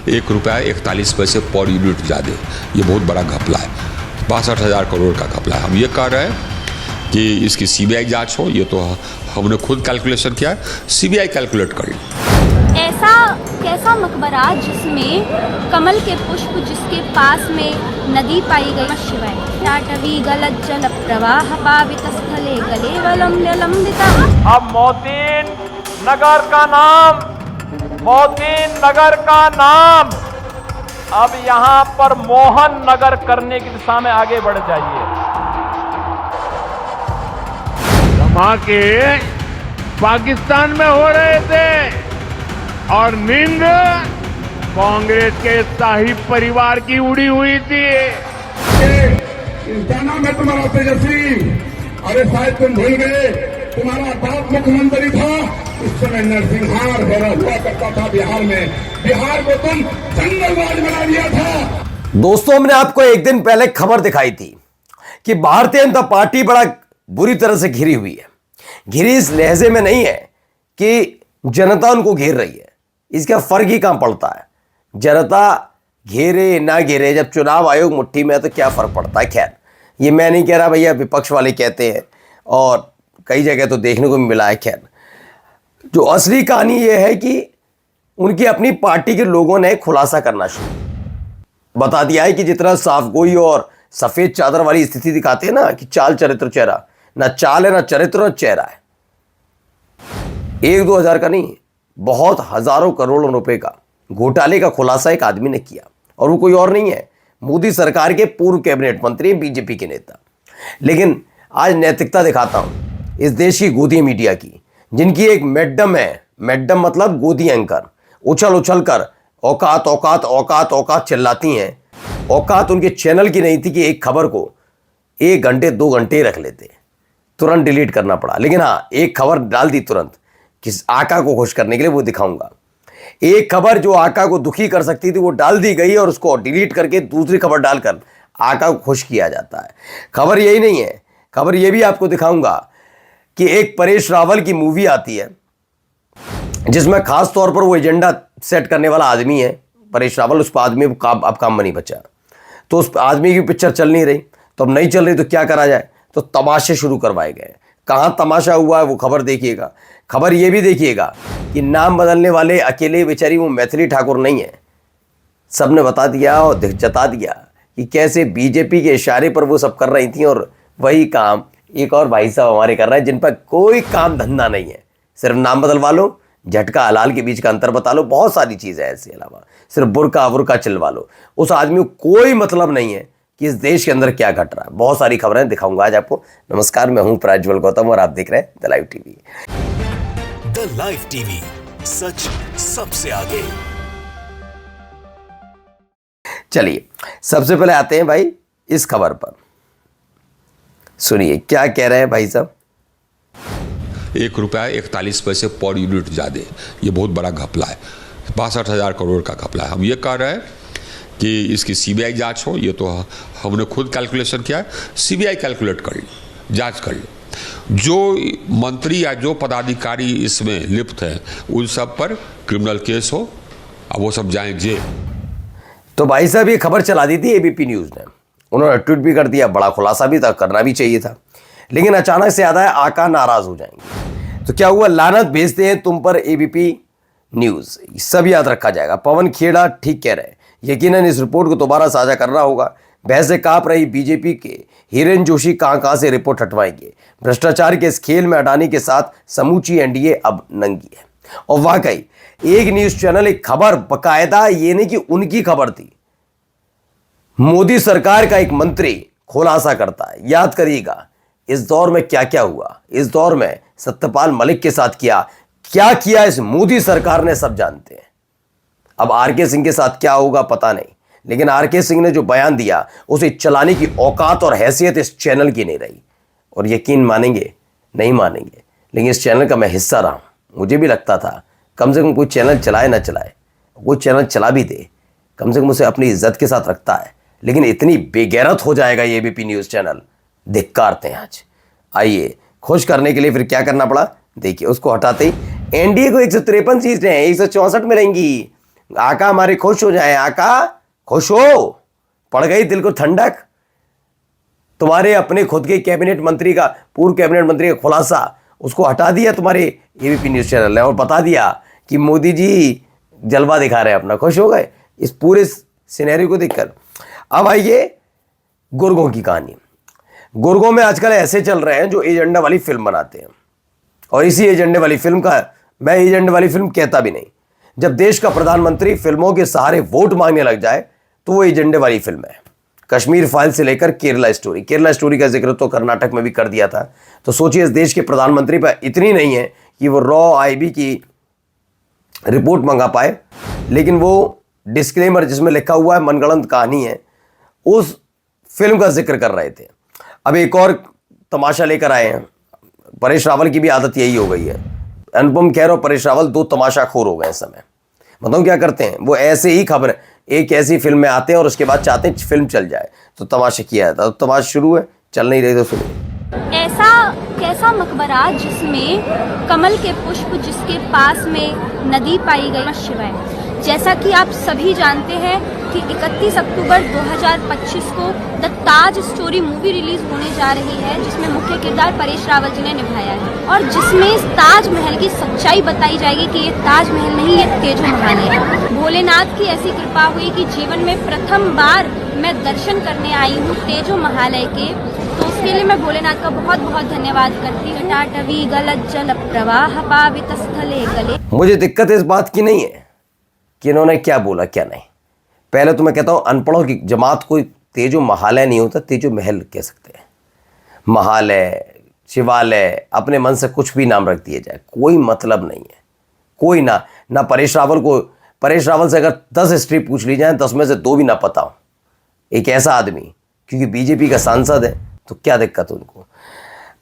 ₹1.41 per unit ज़्यादा। ये बहुत बड़ा घपला है, 62,000 करोड़ का घपला है। हम ये कह रहे हैं कि इसकी सीबीआई जांच हो। ये तो हमने खुद कैलकुलेशन किया है, सीबीआई कैलकुलेट करेगी। ऐसा कैसा मकबरा जिसमें कमल के पुष्प जिसके पास में नदी पाई गई, शिवाय टाटवी गलत जल प्रवाह पावित स्थले गले वलंबिता। अब मोतीन नगर का नाम अब यहाँ पर मोहन नगर करने की दिशा में आगे बढ़ जाइए। धमाके पाकिस्तान में हो रहे थे और नींद कांग्रेस के शाही परिवार की उड़ी हुई थी। क्या नाम है तुम्हारा? तेजस्वी। अरे शायद तुम भूल गए, तुम्हारा बाप मुख्यमंत्री था, उस समय नरसिंहार हुआ करता था बिहार में। बिहार को तुम जंगलराज बना दिया था। दोस्तों, हमने आपको एक दिन पहले खबर दिखाई थी कि भारतीय जनता पार्टी बड़ा बुरी तरह से घिरी हुई है। घिरी इस लहजे में नहीं है कि जनता उनको घेर रही है, इसका फर्क ही कहां पड़ता है। जनता घेरे ना घेरे, जब चुनाव आयोग मुट्ठी में है तो क्या फर्क पड़ता है। खैर, ये मैं नहीं कह रहा भैया, विपक्ष वाले कहते हैं और कई जगह तो देखने को मिला है। खैर, जो असली कहानी ये है कि उनकी अपनी पार्टी के लोगों ने खुलासा करना शुरू बता दिया है कि जितना साफगोई और सफेद चादर वाली स्थिति दिखाते हैं ना कि चाल चरित्र चेहरा, ना चाल है ना चरित्र, चेहरा है। 1-2 हज़ार का नहीं, बहुत हजारों करोड़ों रुपए का घोटाले का खुलासा एक आदमी ने किया और वो कोई और नहीं है, मोदी सरकार के पूर्व कैबिनेट मंत्री, बीजेपी के नेता। लेकिन आज नैतिकता दिखाता हूं इस देश की गोदी मीडिया की, जिनकी एक मैडम है, मैडम मतलब गोदी एंकर, उछल उछल कर औकात औकात औकात औकात चिल्लाती हैं। औकात उनके चैनल की नहीं थी कि एक खबर को 1 घंटे 2 घंटे रख लेते, तुरंत डिलीट करना पड़ा। लेकिन हाँ, एक खबर डाल दी तुरंत कि आका को खुश करने के लिए, वो दिखाऊंगा। एक खबर जो आका को दुखी कर सकती थी वो डाल दी गई और उसको डिलीट करके दूसरी खबर डालकर आका को खुश किया जाता है। खबर यही नहीं है, खबर ये भी आपको दिखाऊंगा कि एक परेश रावल की मूवी आती है जिसमें खास तौर पर वो एजेंडा सेट करने वाला आदमी है परेश रावल। उस आदमी को अब काम में नहीं बचा, तो उस आदमी की पिक्चर चल नहीं रही, तो अब नहीं चल रही तो क्या करा जाए, तो तमाशे शुरू करवाए गए। कहाँ तमाशा हुआ है वो खबर देखिएगा। खबर ये भी देखिएगा कि नाम बदलने वाले अकेले बेचारी वो मैथिली ठाकुर नहीं है, सबने बता दिया और जता दिया कि कैसे बीजेपी के इशारे पर वो सब कर रही थी और वही काम एक और भाई साहब हमारे कर रहे हैं जिन पर कोई काम धंधा नहीं है। सिर्फ नाम बदलवा लो, झटका हलाल के बीच का अंतर बता लो, बहुत सारी चीज़ें हैं। इसके अलावा सिर्फ बुरका वुरका चिलवा लो। उस आदमी को कोई मतलब नहीं है कि इस देश के अंदर क्या घट रहा है। बहुत सारी खबरें दिखाऊंगा आज आपको। नमस्कार, मैं हूं प्रज्वल गौतम और आप देख रहे हैं the live TV. The live TV, सच सबसे आगे। चलिए, सबसे पहले आते हैं भाई इस खबर पर। सुनिए क्या कह रहे हैं भाई साहब। ₹1.41 पर यूनिट ज़्यादा। ये बहुत बड़ा घपला है, 62,000 करोड़ का घपला है। हम ये कह रहे हैं कि इसकी सीबीआई जांच हो। ये तो हमने खुद कैलकुलेशन किया है, सीबीआई कैलकुलेट कर ली, जांच कर ली। जो मंत्री या जो पदाधिकारी इसमें लिप्त हैं उन सब पर क्रिमिनल केस हो, अब वो सब जाएं जेल। तो भाई साहब ये खबर चला दी थी एबीपी न्यूज़ ने, उन्होंने ट्वीट भी कर दिया, बड़ा खुलासा भी था, करना भी चाहिए था। लेकिन अचानक से याद आया आका नाराज हो जाएंगे, तो क्या हुआ, लानत भेजते हैं तुम पर एबीपी न्यूज़। सब याद रखा जाएगा। पवन खेड़ा ठीक कह रहे हैं, यकीनन इस रिपोर्ट को दोबारा साझा करना होगा। भैंसे कांप रही बीजेपी के हिरेन जोशी कहां से रिपोर्ट हटवाएंगे। भ्रष्टाचार के इस खेल में अडानी के साथ समूची एनडीए अब नंगी है। और वाकई एक न्यूज चैनल एक खबर बकायदा, ये नहीं कि उनकी खबर थी, मोदी सरकार का एक मंत्री खुलासा करता है। याद करिएगा इस दौर में क्या क्या हुआ, इस दौर में सत्यपाल मलिक के साथ क्या किया इस मोदी सरकार ने, सब जानते हैं। अब आरके सिंह के साथ क्या होगा पता नहीं, लेकिन आरके सिंह ने जो बयान दिया उसे चलाने की औकात और हैसियत इस चैनल की नहीं रही। और यकीन मानेंगे नहीं मानेंगे, लेकिन इस चैनल का मैं हिस्सा रहा हूं। मुझे भी लगता था कम से कम कोई चैनल चलाए ना चलाए, कोई चैनल चला भी दे, कम से कम उसे अपनी इज्जत के साथ रखता है। लेकिन इतनी बेगैरत हो जाएगा ये एबीपी न्यूज़ चैनल, धिक्कारते हैं आज। आइए, खुश करने के लिए फिर क्या करना पड़ा, देखिए। उसको हटाते ही एनडीए को 153 सीटें हैं, 164 मिलेंगी। आका हमारे खुश हो जाएं, आका खुश हो, पड़ गई दिल को ठंडक। तुम्हारे अपने खुद के कैबिनेट मंत्री का, पूर्व कैबिनेट मंत्री का खुलासा, उसको हटा दिया तुम्हारे एबीपी न्यूज चैनल ने और बता दिया कि मोदी जी जलवा दिखा रहे हैं अपना। खुश हो गए इस पूरे सिनेरियो को देखकर। अब आइए गुर्गों की कहानी। गुर्गों में आजकल ऐसे चल रहे हैं जो एजेंडा वाली फिल्म बनाते हैं, और इसी एजेंडे वाली फिल्म का मैं एजेंडे वाली फिल्म कहता भी नहीं। जब देश का प्रधानमंत्री फिल्मों के सहारे वोट मांगने लग जाए तो वो एजेंडे वाली फिल्म है। कश्मीर फाइल से लेकर केरला स्टोरी का जिक्र तो कर्नाटक में भी कर दिया था। तो सोचिए इस देश के प्रधानमंत्री पर इतनी नहीं है कि वो रॉ आईबी की रिपोर्ट मंगा पाए, लेकिन वो डिस्क्लेमर जिसमें लिखा हुआ है मनगढ़ंत कहानी है, उस फिल्म का जिक्र कर रहे थे। अब एक और तमाशा लेकर आए हैं। परेश रावल की भी आदत यही हो गई है। अनुपम खेर और परेश रावल दो तमाशाखोर हो गए इस समय। बताऊं क्या करते हैं वो, ऐसे ही खबर एक ऐसी फिल्म में आते हैं और उसके बाद चाहते हैं फिल्म चल जाए, तो तमाशा किया जाता है। तो तमाशा शुरू है, चल नहीं रही तो सुनिए। ऐसा कैसा मकबरा जिसमें कमल के पुष्प जिसके पास में नदी पाई गई। शिवाय, जैसा कि आप सभी जानते हैं कि 31 अक्टूबर 2025 को the Taj story movie release होने जा रही है, जिसमें मुख्य किरदार परेश रावल जी ने निभाया है और जिसमें इस ताजमहल की सच्चाई बताई जाएगी कि ये ताजमहल नहीं, ये तेजो महल है। भोलेनाथ की ऐसी कृपा हुई कि जीवन में प्रथम बार मैं दर्शन करने आई हूँ तेजो महालय के, तो उसके लिए मैं भोलेनाथ का बहुत बहुत धन्यवाद करती हूँ। टाटवी गलत जल प्रवाह पावित स्थले गले। मुझे दिक्कत इस बात की नहीं है कि इन्होंने क्या बोला क्या नहीं। पहले तो मैं कहता हूं अनपढ़ों की जमात कोई तेजो महालय नहीं होता, तेजो महल कह सकते हैं। महालय, शिवालय, अपने मन से कुछ भी नाम रख दिया जाए, कोई मतलब नहीं है। कोई ना परेश रावल से अगर 10 हिस्ट्री पूछ ली जाए 10 में से 2 भी ना पता हो। एक ऐसा आदमी, क्योंकि बीजेपी का सांसद है तो क्या दिक्कत उनको।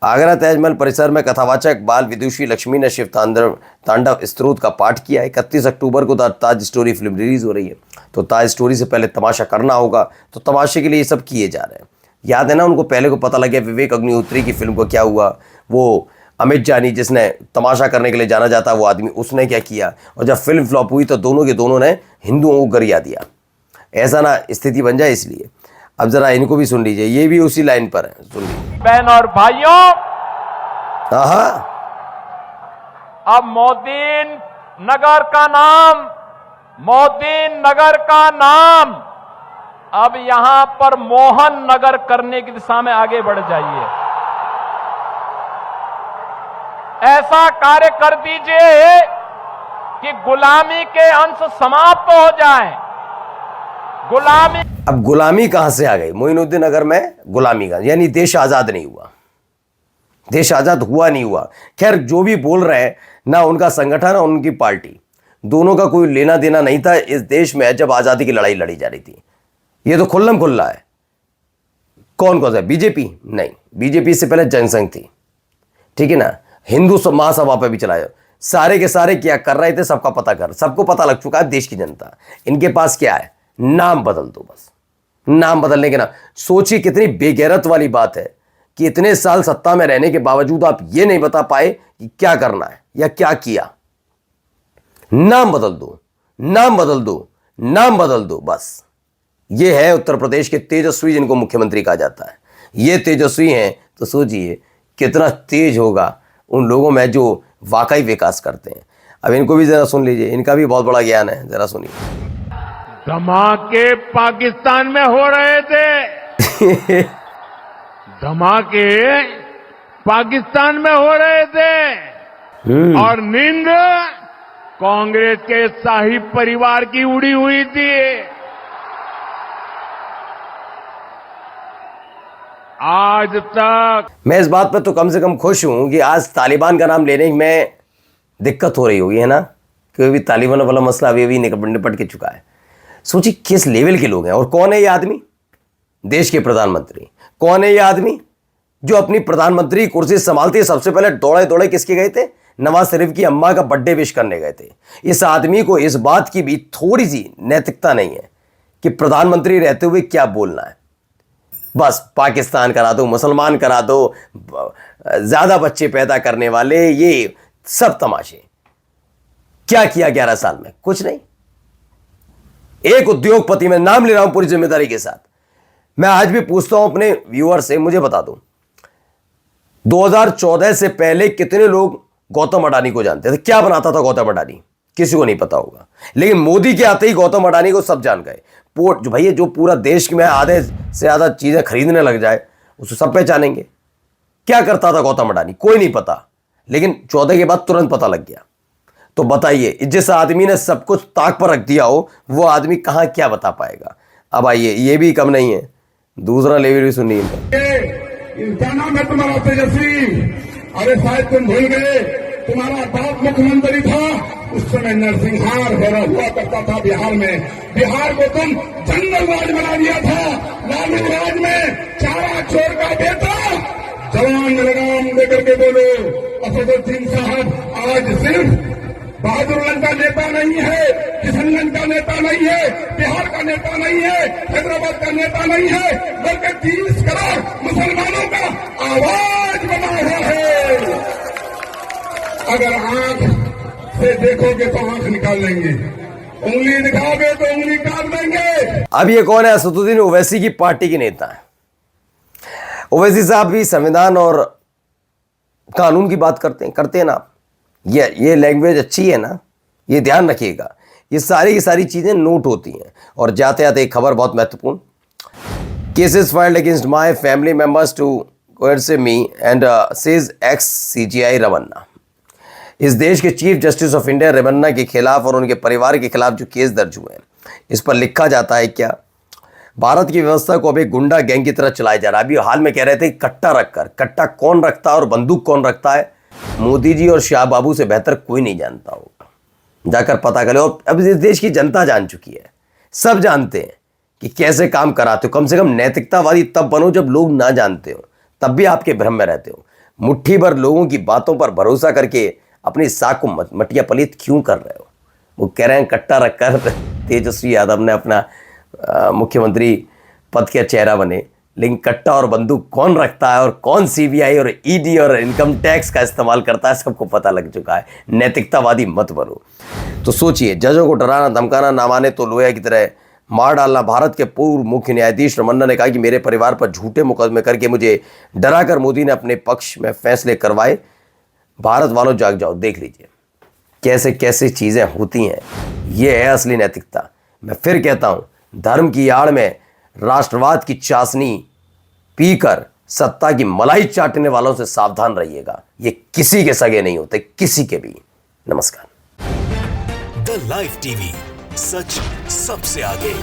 आगरा ताजमहल परिसर में कथावाचक बाल विदुषी लक्ष्मी ने शिव तांडव स्तोत्र का पाठ किया। 31 अक्टूबर को ताज स्टोरी फिल्म रिलीज हो रही है, तो ताज स्टोरी से पहले तमाशा करना होगा, तो तमाशे के लिए ये सब किए जा रहे हैं। याद है ना उनको, पहले को पता लग गया विवेक अग्निहोत्री की फिल्म को क्या हुआ। वो अमित जानी जिसने तमाशा करने के लिए जाना जाता वो आदमी, उसने क्या किया, और जब फिल्म फ्लॉप हुई तो दोनों के दोनों ने हिंदुओं को गरिया दिया। ऐसा ना स्थिति बन जाए, इसलिए अब जरा इनको भी सुन लीजिए, ये भी उसी लाइन पर है, सुन लीजिए। बहन और भाइयों, अब मोदीन नगर का नाम अब यहां पर मोहन नगर करने की दिशा में आगे बढ़ जाइए। ऐसा कार्य कर दीजिए कि गुलामी के अंश समाप्त हो जाएं। गुलामी, अब गुलामी कहां से आ गई? मोइनुद्दीन नगर में गुलामी का, यानी देश आजाद नहीं हुआ, देश आजाद हुआ नहीं हुआ। खैर जो भी बोल रहे हैं ना, उनका संगठन और उनकी पार्टी दोनों का कोई लेना देना नहीं था इस देश में जब आजादी की लड़ाई लड़ी जा रही थी। ये तो खुल्लम खुल्ला है। कौन सा? बीजेपी नहीं, बीजेपी से पहले जनसंघ थी, ठीक है ना। हिंदू महासभा पे भी चलाया, सारे के सारे क्या कर रहे थे सबको पता लग चुका है। देश की जनता, इनके पास क्या है, नाम बदल दो बस। नाम बदलने के ना, सोचिए कितनी बेगैरत वाली बात है कि इतने साल सत्ता में रहने के बावजूद आप ये नहीं बता पाए कि क्या करना है या क्या किया। नाम बदल दो, नाम बदल दो, नाम बदल दो, बस। ये है उत्तर प्रदेश के तेजस्वी जिनको मुख्यमंत्री कहा जाता है। ये तेजस्वी हैं तो सोचिए कितना तेज होगा उन लोगों में जो वाकई विकास करते हैं। अब इनको भी जरा सुन लीजिए, इनका भी बहुत बड़ा ज्ञान है, जरा सुनिए। धमाके पाकिस्तान में हो रहे थे धमाके पाकिस्तान में हो रहे थे और नींद कांग्रेस के शाही परिवार की उड़ी हुई थी। आज तक मैं इस बात पर तो कम से कम खुश हूं कि आज तालिबान का नाम लेने में दिक्कत हो रही होगी, है ना, क्योंकि भी तालिबान वाला मसला अभी निपट के चुका है। सोचिए किस लेवल के लोग हैं। और कौन है ये आदमी? देश के प्रधानमंत्री। कौन है ये आदमी जो अपनी प्रधानमंत्री कुर्सी संभालते सबसे पहले दौड़े किसके गए थे? नवाज शरीफ की अम्मा का बर्थडे विश करने गए थे। इस आदमी को इस बात की भी थोड़ी सी नैतिकता नहीं है कि प्रधानमंत्री रहते हुए क्या बोलना है। बस पाकिस्तान करा दो, मुसलमान करा दो, ज्यादा बच्चे पैदा करने वाले, ये सब तमाशे। क्या किया 11 साल में? कुछ नहीं। एक उद्योगपति, मैं नाम ले रहा हूं पूरी जिम्मेदारी के साथ, मैं आज भी पूछता हूं अपने व्यूअर से, मुझे बता दो 2014 से पहले कितने लोग गौतम अडानी को जानते थे? क्या बनाता था गौतम अडानी? किसी को नहीं पता होगा। लेकिन मोदी के आते ही गौतम अडानी को सब जान गए। जो भैया जो पूरा देश में आधे से ज्यादा चीजें खरीदने लग जाए उसको सब पहचानेंगे। क्या करता था गौतम अडानी? कोई नहीं पता, लेकिन 14 के बाद तुरंत पता लग गया। तो बताइए, जिस आदमी ने सब कुछ ताक पर रख दिया हो वो आदमी कहां क्या बता पाएगा? अब आइए, ये भी कम नहीं है, दूसरा लेवल भी सुनिए। क्या नाम है तुम्हारा? तेजस्वी। अरे शायद तुम भूल गए, तुम्हारा बाप मुख्यमंत्री था, उस समय नरसिंहार हुआ करता था बिहार में। बिहार को तुम जंगल राज बना दिया था। लालू राज में चारा चोर का बेटा जवान लगाम लेकर के बोलो। असदुद्दीन साहब आज सिर्फ बहादुरगंज का नेता नहीं है, किशनगंज का नेता नहीं है, बिहार का नेता नहीं है, हैदराबाद का नेता नहीं है, बल्कि 30 करोड़ मुसलमानों का आवाज बना हुआ है। अगर आंख से देखोगे तो आंख निकाल लेंगे, उंगली दिखाओगे तो उंगली काट देंगे। अब ये कौन है? असदुद्दीन ओवैसी की पार्टी के नेता है। ओवैसी साहब भी संविधान और कानून की बात करते हैं ना। ये लैंग्वेज अच्छी है ना, ये ध्यान रखिएगा। ये सारी की सारी चीजें नोट होती हैं। और जाते जाते एक खबर बहुत महत्वपूर्ण, cases filed against my family members to coerce me and says ex CGI Ramana. इस देश के chief justice of India Ramana के खिलाफ और उनके परिवार के खिलाफ जो केस दर्ज हुए हैं, इस पर लिखा जाता है क्या? भारत की व्यवस्था को अब एक गुंडा गैंग की तरह चलाया जा रहा है। अभी हाल में कह रहे थे कट्टा रखकर, कट्टा कौन रखता है और बंदूक कौन रखता है, मोदी जी और शाह बाबू से बेहतर कोई नहीं जानता होगा। जाकर पता करें। और अब इस देश की जनता जान चुकी है, सब जानते हैं कि कैसे काम कराते हो। कम से कम नैतिकतावादी तब बनो जब लोग ना जानते हो, तब भी आपके भ्रम में रहते हो। मुट्ठी भर लोगों की बातों पर भरोसा करके अपनी साख को मटिया पलीत क्यों कर रहे हो? वो कह रहे हैं कट्टा रखकर तेजस्वी यादव ने अपना मुख्यमंत्री पद का चेहरा बने, लेकिन कट्टा और बंदूक कौन रखता है और कौन CBI और ED और इनकम टैक्स का इस्तेमाल करता है, सबको पता लग चुका है। नैतिकतावादी मत बनो। तो सोचिए, जजों को डराना धमकाना, ना माने तो लोहे की तरह मार डालना। भारत के पूर्व मुख्य न्यायाधीश रमन्ना ने कहा कि मेरे परिवार पर झूठे मुकदमे करके मुझे डराकर मोदी ने अपने पक्ष में फैसले करवाए। भारत वालों जाग जाओ, देख लीजिए कैसे कैसे चीज़ें होती हैं। ये है असली नैतिकता। मैं फिर कहता हूँ, धर्म की आड़ में राष्ट्रवाद की चाशनी पीकर सत्ता की मलाई चाटने वालों से सावधान रहिएगा। ये किसी के सगे नहीं होते, किसी के भी। नमस्कार। द लाइव टीवी, सच सबसे आगे।